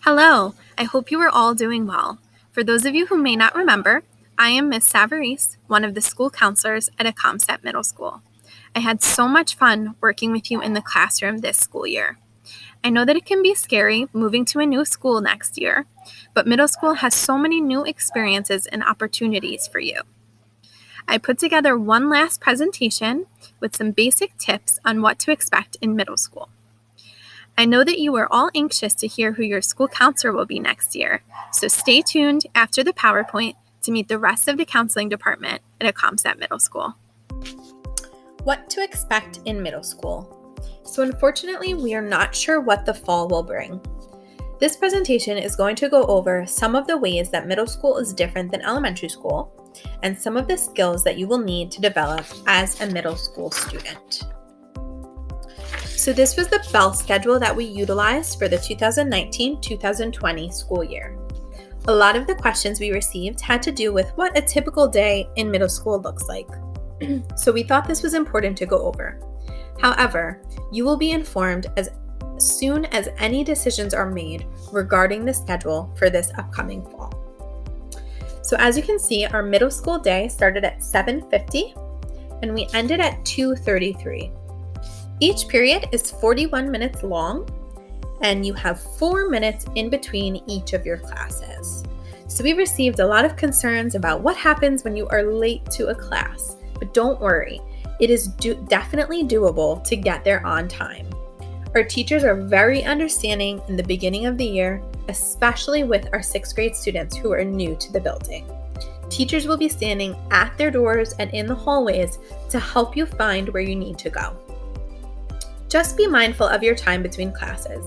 Hello, I hope you are all doing well. For those of you who may not remember, I am Ms. Savarese, one of the school counselors at Acomset Middle School. I had so much fun working with you in the classroom this school year. I know that it can be scary moving to a new school next year, but middle school has so many new experiences and opportunities for you. I put together one last presentation with some basic tips on what to expect in middle school. I know that you are all anxious to hear who your school counselor will be next year, so stay tuned after the PowerPoint to meet the rest of the counseling department at Acomset Middle School. What to expect in middle school. So unfortunately, we are not sure what the fall will bring. This presentation is going to go over some of the ways that middle school is different than elementary school and some of the skills that you will need to develop as a middle school student. So this was the bell schedule that we utilized for the 2019-2020 school year. A lot of the questions we received had to do with what a typical day in middle school looks like. So we thought this was important to go over. However, you will be informed as soon as any decisions are made regarding the schedule for this upcoming fall. So as you can see, our middle school day started at 7:50 and we ended at 2:33. Each period is 41 minutes long, and you have 4 minutes in between each of your classes. So we received a lot of concerns about what happens when you are late to a class, but don't worry, it is definitely doable to get there on time. Our teachers are very understanding in the beginning of the year, especially with our 6th grade students who are new to the building. Teachers will be standing at their doors and in the hallways to help you find where you need to go. Just be mindful of your time between classes.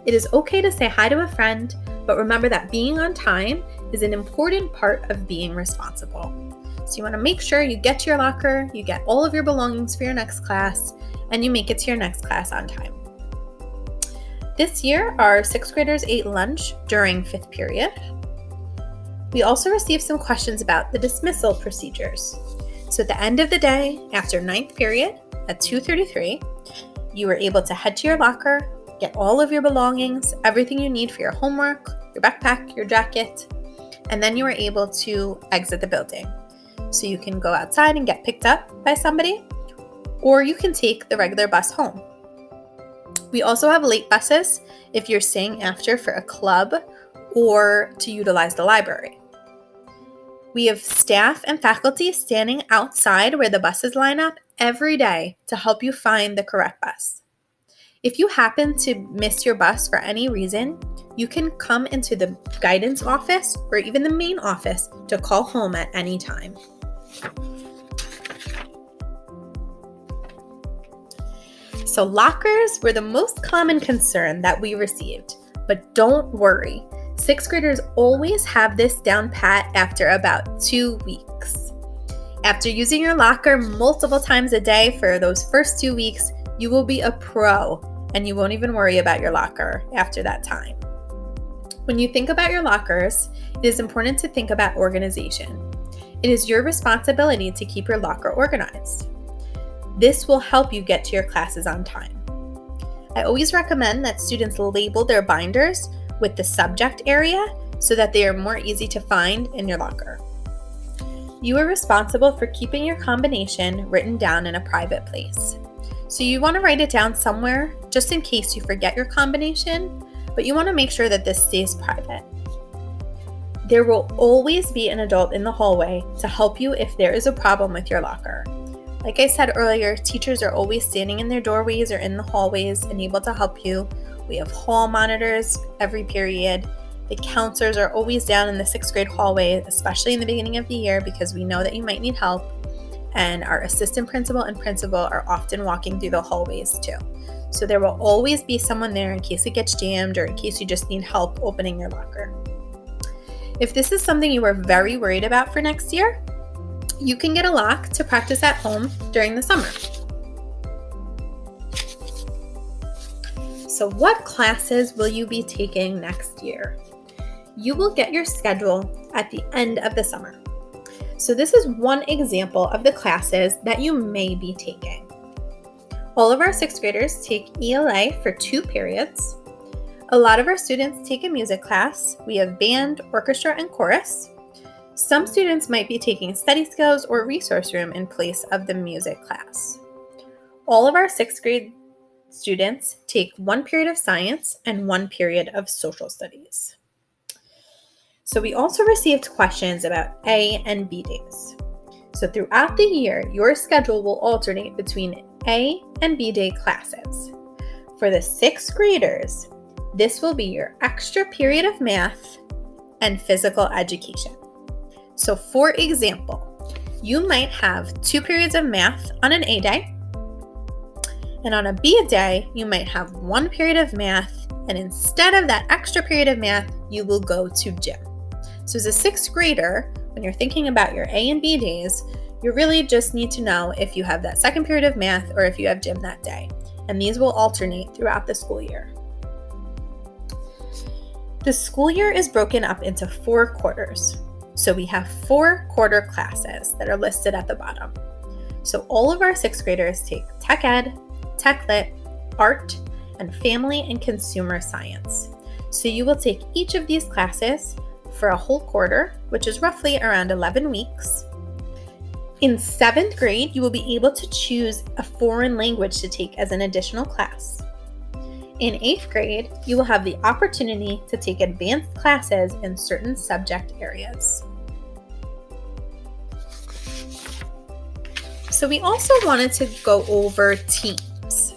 It is okay to say hi to a friend, but remember that being on time is an important part of being responsible. So you want to make sure you get to your locker, you get all of your belongings for your next class, and you make it to your next class on time. This year, our 6th graders ate lunch during 5th period. We also received some questions about the dismissal procedures. So at the end of the day, after 9th period at 2:33, you were able to head to your locker, get all of your belongings, everything you need for your homework, your backpack, your jacket, and then you were able to exit the building. So you can go outside and get picked up by somebody, or you can take the regular bus home. We also have late buses if you're staying after for a club or to utilize the library. We have staff and faculty standing outside where the buses line up every day to help you find the correct bus. If you happen to miss your bus for any reason, you can come into the guidance office or even the main office to call home at any time. So lockers were the most common concern that we received, but don't worry. 6th graders always have this down pat after about 2 weeks. After using your locker multiple times a day for those first 2 weeks, you will be a pro and you won't even worry about your locker after that time. When you think about your lockers, it is important to think about organization. It is your responsibility to keep your locker organized. This will help you get to your classes on time. I always recommend that students label their binders with the subject area so that they are more easy to find in your locker. You are responsible for keeping your combination written down in a private place. So you want to write it down somewhere just in case you forget your combination, but you want to make sure that this stays private. There will always be an adult in the hallway to help you if there is a problem with your locker. Like I said earlier, teachers are always standing in their doorways or in the hallways and able to help you. We have hall monitors every period. The counselors are always down in the 6th grade hallway, especially in the beginning of the year because we know that you might need help. And our assistant principal and principal are often walking through the hallways too. So there will always be someone there in case it gets jammed or in case you just need help opening your locker. If this is something you are very worried about for next year, you can get a lock to practice at home during the summer. So what classes will you be taking next year? You will get your schedule at the end of the summer. So this is one example of the classes that you may be taking. All of our 6th graders take ELA for 2 periods. A lot of our students take a music class. We have band, orchestra, and chorus. Some students might be taking study skills or resource room in place of the music class. All of our 6th grade students take 1 period of science and 1 period of social studies. So we also received questions about A and B days. So throughout the year, your schedule will alternate between A and B day classes. For the 6th graders, this will be your extra period of math and physical education. So for example, you might have 2 periods of math on an A day, and on a B day, you might have 1 period of math, and instead of that extra period of math, you will go to gym. So as a 6th grader, when you're thinking about your A and B days, you really just need to know if you have that 2nd period of math or if you have gym that day. And these will alternate throughout the school year. The school year is broken up into 4 quarters. So we have 4 quarter classes that are listed at the bottom. So all of our 6th graders take Tech Ed, Tech Lit, Art, and Family and Consumer Science. So you will take each of these classes for a whole quarter, which is roughly around 11 weeks. In 7th grade, you will be able to choose a foreign language to take as an additional class. In 8th grade, you will have the opportunity to take advanced classes in certain subject areas. So we also wanted to go over teams.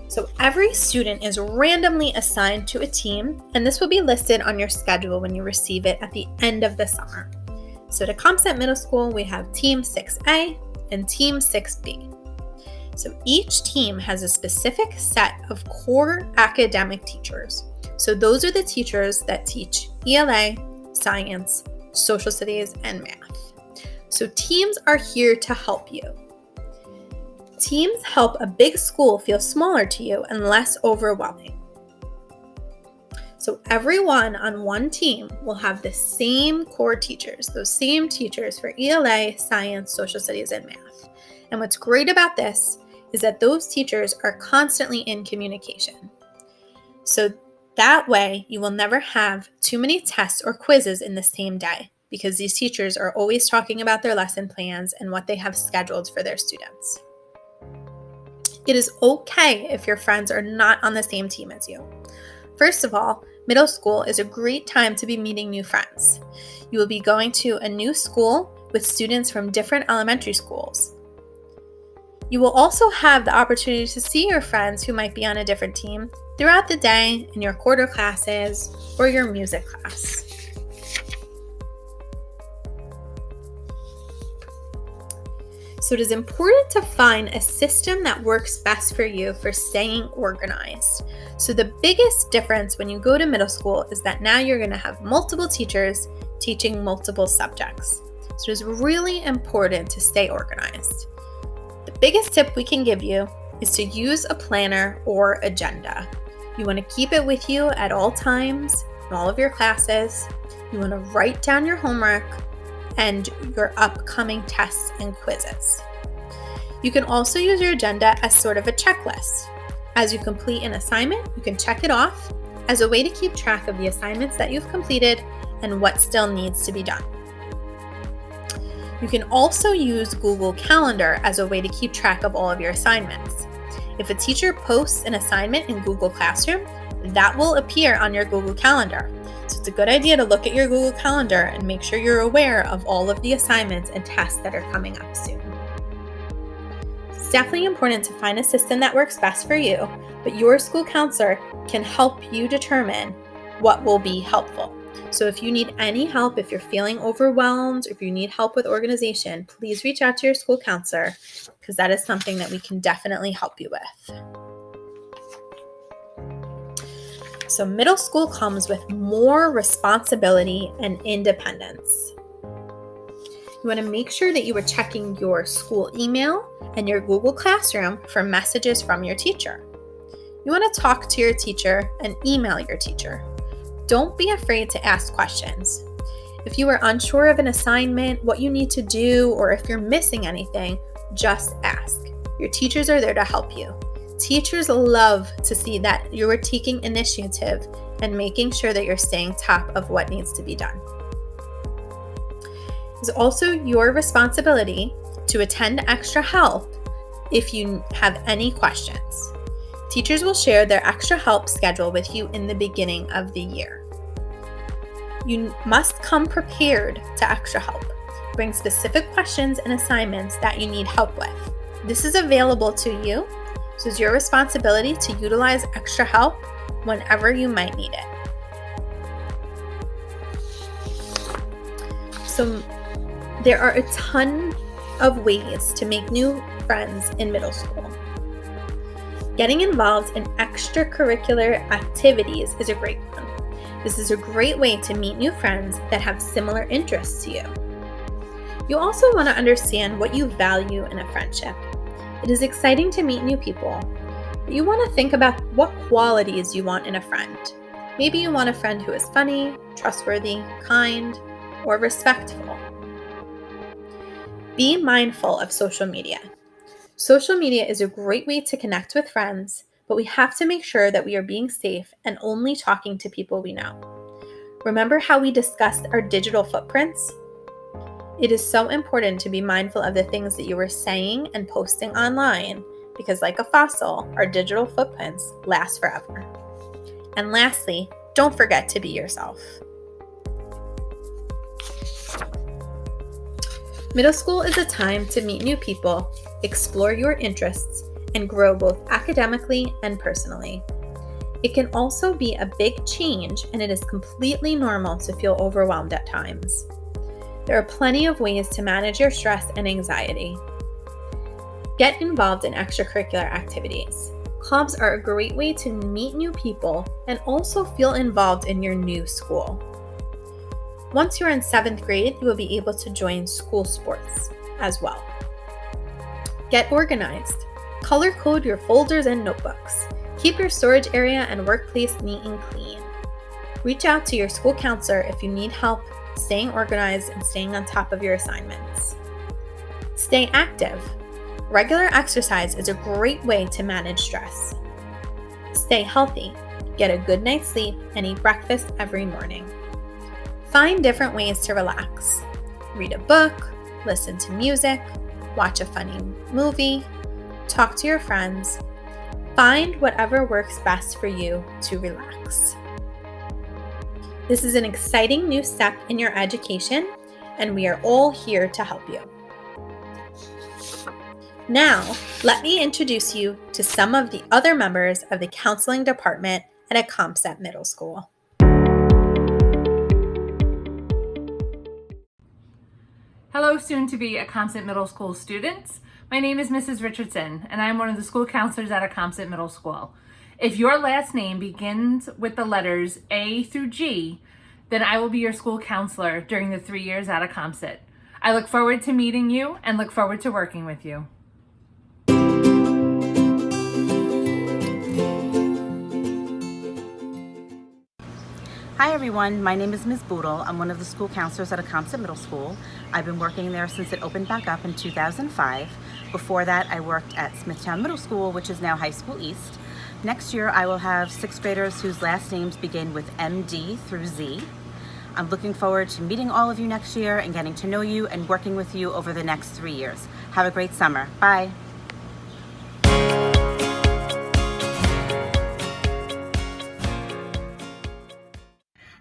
So every student is randomly assigned to a team, and this will be listed on your schedule when you receive it at the end of the summer. So at Comstat Middle School, we have Team 6A and Team 6B. So each team has a specific set of core academic teachers. So those are the teachers that teach ELA, science, social studies, and math. So teams are here to help you. Teams help a big school feel smaller to you and less overwhelming. So everyone on one team will have the same core teachers, those same teachers for ELA, science, social studies, and math. And what's great about this is that those teachers are constantly in communication. So that way, you will never have too many tests or quizzes in the same day because these teachers are always talking about their lesson plans and what they have scheduled for their students. It is okay if your friends are not on the same team as you. First of all, middle school is a great time to be meeting new friends. You will be going to a new school with students from different elementary schools. You will also have the opportunity to see your friends who might be on a different team throughout the day in your quarter classes or your music class. So it is important to find a system that works best for you for staying organized. So the biggest difference when you go to middle school is that now you're going to have multiple teachers teaching multiple subjects. So it is really important to stay organized. The biggest tip we can give you is to use a planner or agenda. You want to keep it with you at all times in all of your classes. You want to write down your homework and your upcoming tests and quizzes. You can also use your agenda as sort of a checklist. As you complete an assignment, you can check it off as a way to keep track of the assignments that you've completed and what still needs to be done. You can also use Google Calendar as a way to keep track of all of your assignments. If a teacher posts an assignment in Google Classroom, that will appear on your Google Calendar. So it's a good idea to look at your Google Calendar and make sure you're aware of all of the assignments and tests that are coming up soon. It's definitely important to find a system that works best for you, but your school counselor can help you determine what will be helpful. So if you need any help, if you're feeling overwhelmed, if you need help with organization, please reach out to your school counselor because that is something that we can definitely help you with. So middle school comes with more responsibility and independence. You want to make sure that you are checking your school email and your Google Classroom for messages from your teacher. You want to talk to your teacher and email your teacher. Don't be afraid to ask questions. If you are unsure of an assignment, what you need to do, or if you're missing anything, just ask. Your teachers are there to help you. Teachers love to see that you are taking initiative and making sure that you're staying top of what needs to be done. It's also your responsibility to attend extra help if you have any questions. Teachers will share their extra help schedule with you in the beginning of the year. You must come prepared to extra help. Bring specific questions and assignments that you need help with. This is available to you, so it's your responsibility to utilize extra help whenever you might need it. So there are a ton of ways to make new friends in middle school. Getting involved in extracurricular activities is a great one. This is a great way to meet new friends that have similar interests to you. You also want to understand what you value in a friendship. It is exciting to meet new people, but you want to think about what qualities you want in a friend. Maybe you want a friend who is funny, trustworthy, kind, or respectful. Be mindful of social media. Social media is a great way to connect with friends, but we have to make sure that we are being safe and only talking to people we know. Remember how we discussed our digital footprints? It is so important to be mindful of the things that you are saying and posting online, because like a fossil, our digital footprints last forever. And lastly, don't forget to be yourself. Middle school is a time to meet new people, explore your interests, and grow both academically and personally. It can also be a big change, and it is completely normal to feel overwhelmed at times. There are plenty of ways to manage your stress and anxiety. Get involved in extracurricular activities. Clubs are a great way to meet new people and also feel involved in your new school. Once you're in 7th grade, you will be able to join school sports as well. Get organized. Color code your folders and notebooks. Keep your storage area and workplace neat and clean. Reach out to your school counselor if you need help staying organized and staying on top of your assignments. Stay active. Regular exercise is a great way to manage stress. Stay healthy. Get a good night's sleep and eat breakfast every morning. Find different ways to relax. Read a book, listen to music, watch a funny movie, talk to your friends. Find whatever works best for you to relax. This is an exciting new step in your education, and we are all here to help you. Now, let me introduce you to some of the other members of the counseling department at Acomset Middle School. Hello, soon-to-be Acomset Middle School students. My name is Mrs. Richardson, and I'm one of the school counselors at Acomset Middle School. If your last name begins with the letters A through G, then I will be your school counselor during the 3 years at Acomset. I look forward to meeting you and look forward to working with you. Hi everyone, my name is Ms. Boodle. I'm one of the school counselors at Acomset Middle School. I've been working there since it opened back up in 2005. Before that, I worked at Smithtown Middle School, which is now High School East. Next year, I will have 6th graders whose last names begin with MD through Z. I'm looking forward to meeting all of you next year and getting to know you and working with you over the next 3 years. Have a great summer. Bye.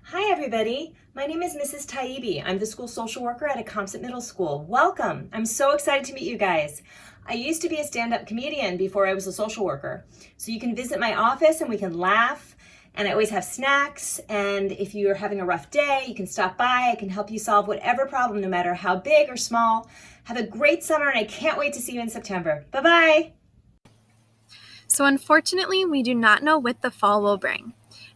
Hi everybody, my name is Mrs. Taibbi. I'm the school social worker at Acomset Middle School. Welcome, I'm so excited to meet you guys. I used to be a stand-up comedian before I was a social worker. So you can visit my office and we can laugh, and I always have snacks, and if you're having a rough day, you can stop by. I can help you solve whatever problem, no matter how big or small. Have a great summer, and I can't wait to see you in September. Bye-bye. So unfortunately, we do not know what the fall will bring.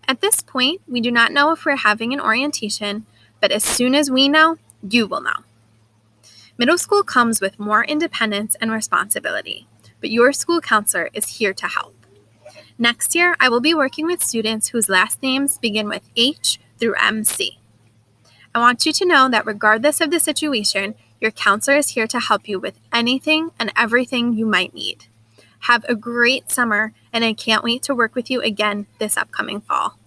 At this point, we do not know if we're having an orientation, but as soon as we know, you will know. Middle school comes with more independence and responsibility, but your school counselor is here to help. Next year, I will be working with students whose last names begin with H through MC. I want you to know that regardless of the situation, your counselor is here to help you with anything and everything you might need. Have a great summer, and I can't wait to work with you again this upcoming fall.